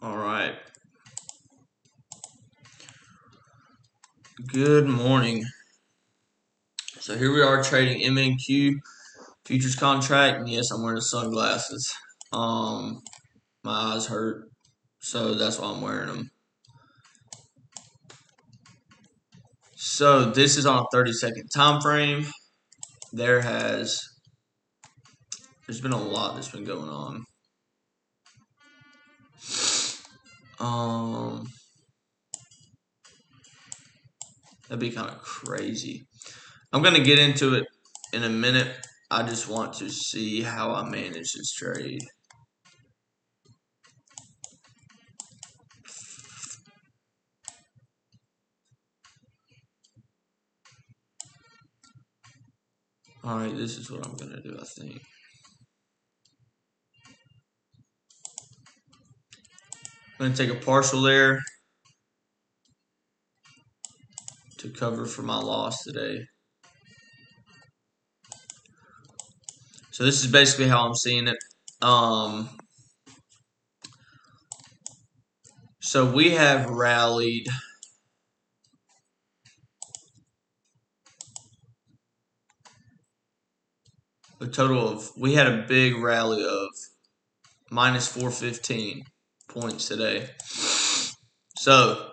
All right. Good morning. So here we are trading MNQ futures contract, and yes, I'm wearing sunglasses. Um, my eyes hurt, so that's why I'm wearing them. So this is on a 30-second time frame. There's been a lot that's been going on. That'd be kind of crazy. I'm gonna get into it in a minute. I just want to see how I manage this trade. All right, this is what I'm gonna do, I think. I'm gonna take a partial there to cover for my loss today. So this is basically how I'm seeing it. So we have rallied a total of, we had a big rally of minus 415 points today. So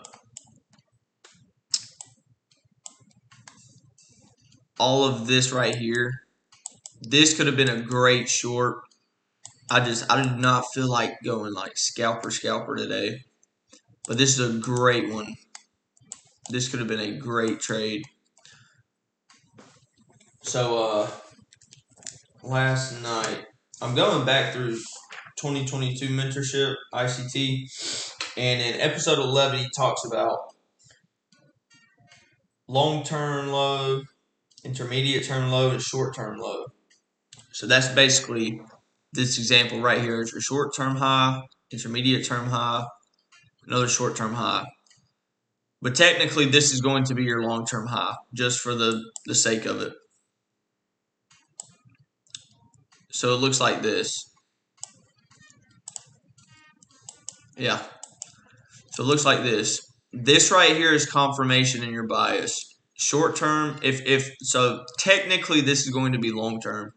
all of this right here, this could have been a great short. I did not feel like going like scalper today. But this is a great one. This could have been a great trade. So last night, I'm going back through 2022 mentorship, ICT, and in episode 11, he talks about long-term low, intermediate-term low, and short-term low. So that's basically this example right here is your short-term high, intermediate-term high, another short-term high. But technically, this is going to be your long-term high, just for the sake of it. So it looks like this. Yeah. So it looks like this. This right here is confirmation in your bias. Short term, if so technically this is going to be long term.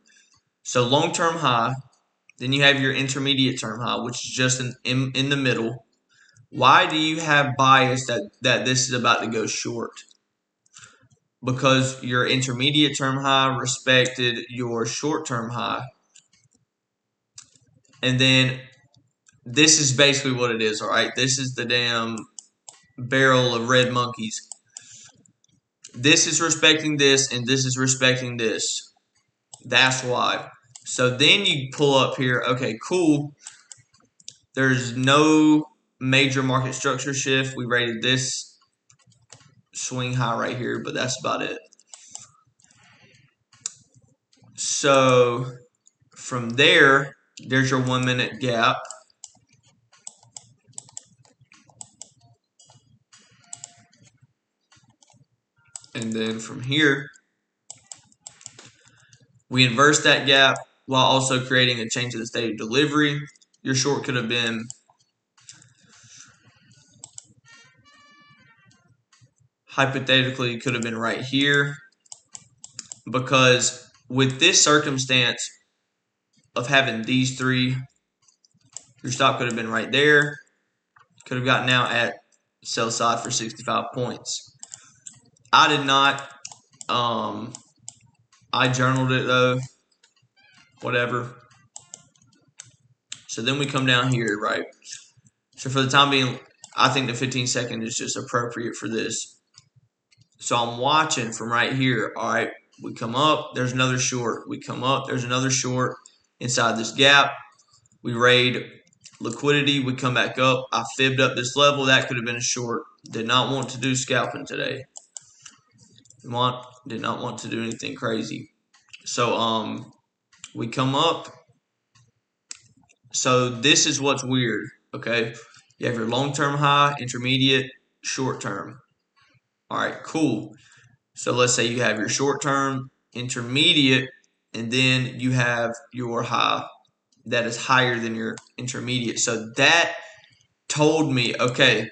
So long term high, then you have your intermediate term high, which is just in the middle. Why do you have bias that this is about to go short? Because your intermediate term high respected your short term high. And then this is basically what it is, all right? This is the damn barrel of red monkeys. This is respecting this, and this is respecting this. That's why. So then you pull up here. Okay, cool. There's no major market structure shift. We rated this swing high right here, but that's about it. So from there, there's your 1 minute gap. And then from here, we inverse that gap while also creating a change in the state of delivery. Your short could have been hypothetically could have been right here, because with this circumstance of having these three, your stop could have been right there. Could have gotten out at sell side for 65 points. I did not. I journaled it though. Whatever. So then we come down here, right? So for the time being, I think the 15-second is just appropriate for this. So I'm watching from right here. All right, we come up, there's another short. We come up, there's another short inside this gap. We raid liquidity. We come back up. I fibbed up this level. That could have been a short. Did not want to do scalping today. Did not want to do anything crazy. So we come up. So this is what's weird. Okay, you have your long-term high, intermediate, short-term. All right, cool. So let's say you have your short-term, intermediate, and then you have your high that is higher than your intermediate. So that told me, okay,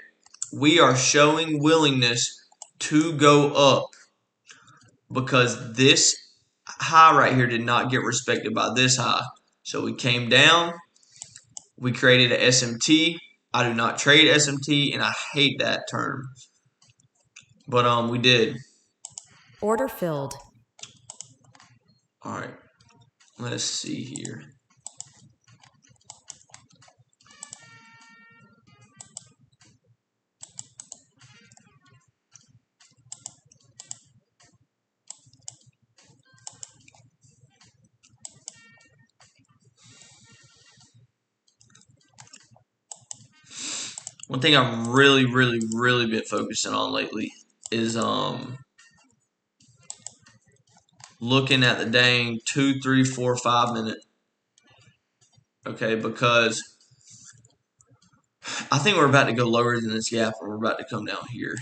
we are showing willingness to go up because this high right here did not get respected by this high. So we came down, we created an SMT. I do not trade SMT, and I hate that term. But we did. Order filled. All right, let's see here. One thing I've really been focusing on lately is looking at the dang 2, 3, 4, 5 minute. Okay, because I think we're about to go lower than this gap, and we're about to come down here.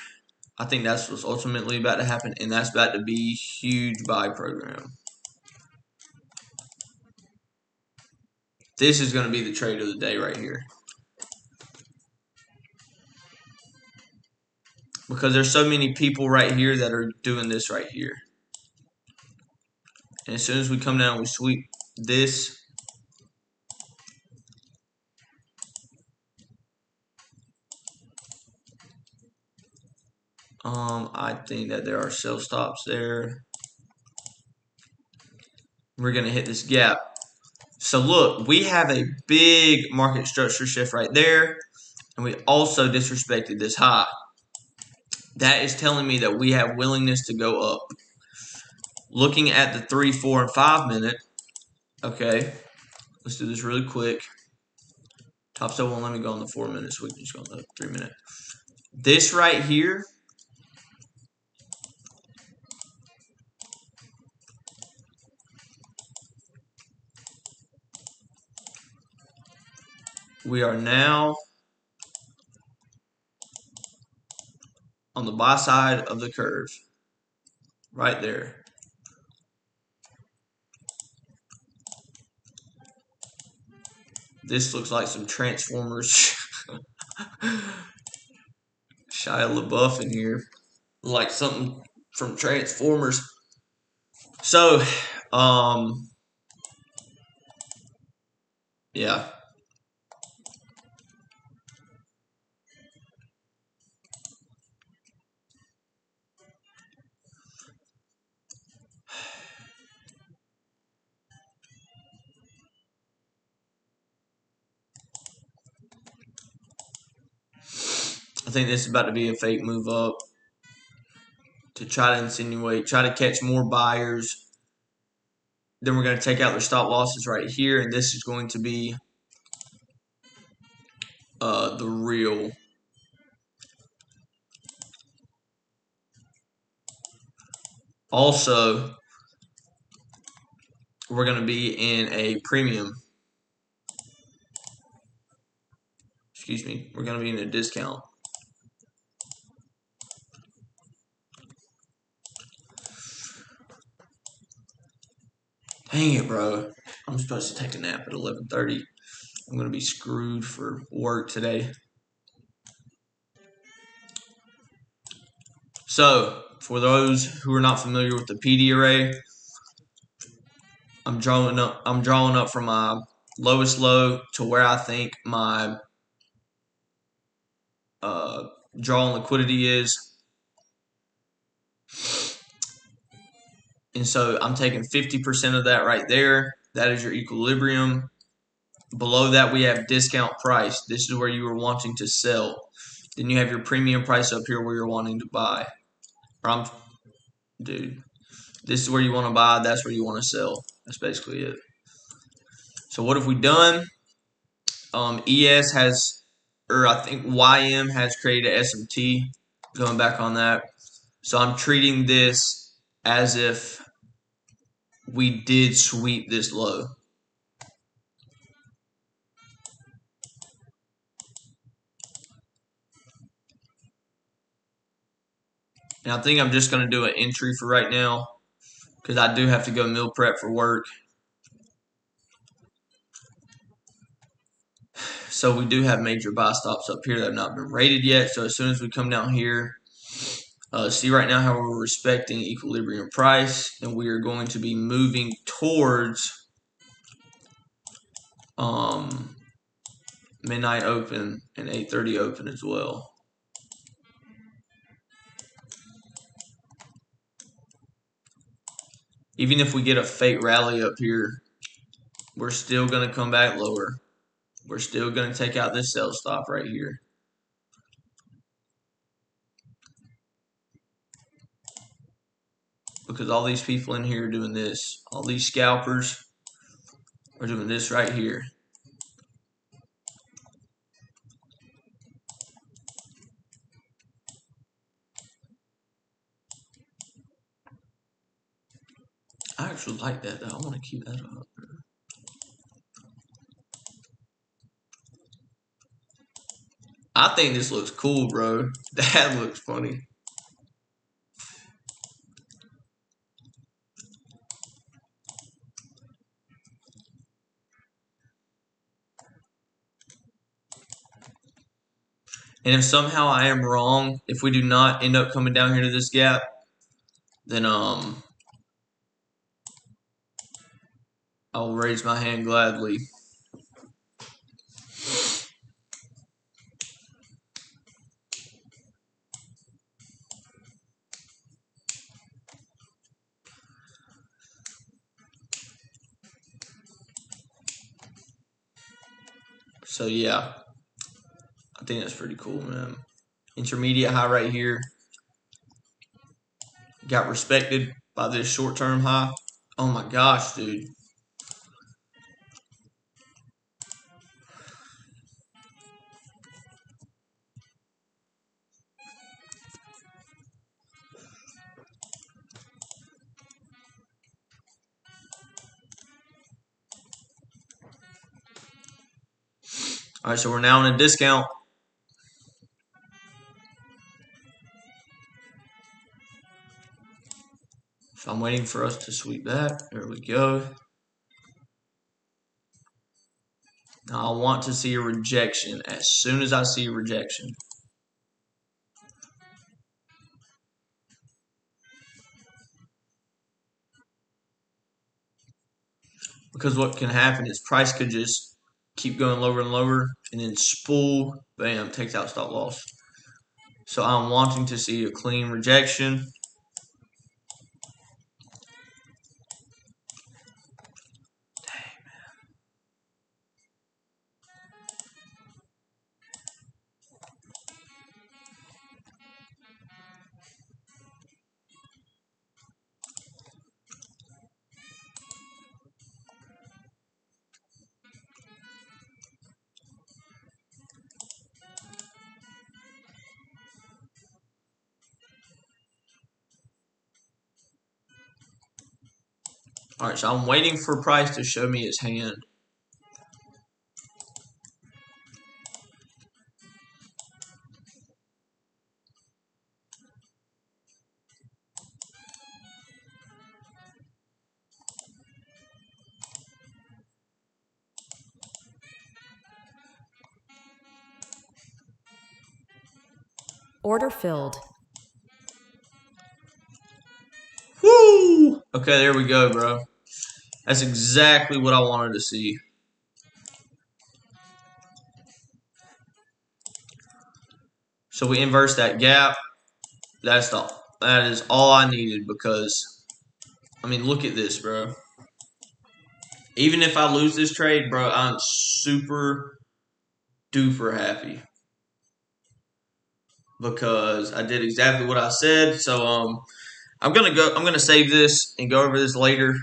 I think that's what's ultimately about to happen, and that's about to be huge buy program. This is going to be the trade of the day right here. Because there's so many people right here that are doing this right here. And as soon as we come down, we sweep this. I think that there are sell stops there. We're going to hit this gap. So look, we have a big market structure shift right there. And we also disrespected this high. That is telling me that we have willingness to go up. Looking at the 3, 4, and 5 minute. Okay, let's do this really quick. Topstep won't let me go on the 4 minutes. So we can just go on the 3 minute. This right here. We are now on the buy side of the curve. Right there. This looks like some Transformers. Shia LaBeouf in here. Like something from Transformers. So, yeah. I think this is about to be a fake move up to try to insinuate, try to catch more buyers. Then we're going to take out their stop losses right here, and this is going to be the real. Also, we're going to be in a premium. Excuse me. We're going to be in a discount. Dang it, bro. I'm supposed to take a nap at 11:30. I'm going to be screwed for work today. So, for those who are not familiar with the PD array, I'm drawing up from my lowest low to where I think my draw on liquidity is. And so I'm taking 50% of that right there. That is your equilibrium. Below that, we have discount price. This is where you are wanting to sell. Then you have your premium price up here where you're wanting to buy. Dude, this is where you want to buy. That's where you want to sell. That's basically it. So what have we done? ES has, or I think YM has created a SMT. Going back on that. So I'm treating this as if we did sweep this low. And I think I'm just going to do an entry for right now because I do have to go meal prep for work. So we do have major buy stops up here that have not been rated yet. So as soon as we come down here, see right now how we're respecting equilibrium price, and we are going to be moving towards midnight open and 8:30 open as well. Even if we get a fake rally up here, we're still going to come back lower. We're still going to take out this sell stop right here. Because all these people in here are doing this. All these scalpers are doing this right here. I actually like that though. I want to keep that up. I think this looks cool, bro. That looks funny. And if somehow I am wrong, if we do not end up coming down here to this gap, then I'll raise my hand gladly. So yeah, I think that's pretty cool, man. Intermediate high right here. Got respected by this short-term high. Oh my gosh, dude. All right, so we're now in a discount. So I'm waiting for us to sweep that. There we go. Now I want to see a rejection as soon as I see a rejection. Because what can happen is price could just keep going lower and lower and then spool, bam, takes out stop loss. So I'm wanting to see a clean rejection. All right, so I'm waiting for price to show me his hand. Order filled. Woo! Okay, there we go, bro. That's exactly what I wanted to see. So we inverse that gap. That is all I needed because, I mean, look at this, bro. Even if I lose this trade, bro, I'm super duper happy because I did exactly what I said. So I'm gonna save this and go over this later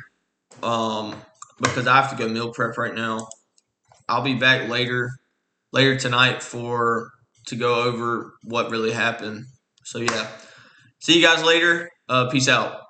because I have to go meal prep right now. I'll be back later tonight to go over what really happened. So yeah, see you guys later. Peace out.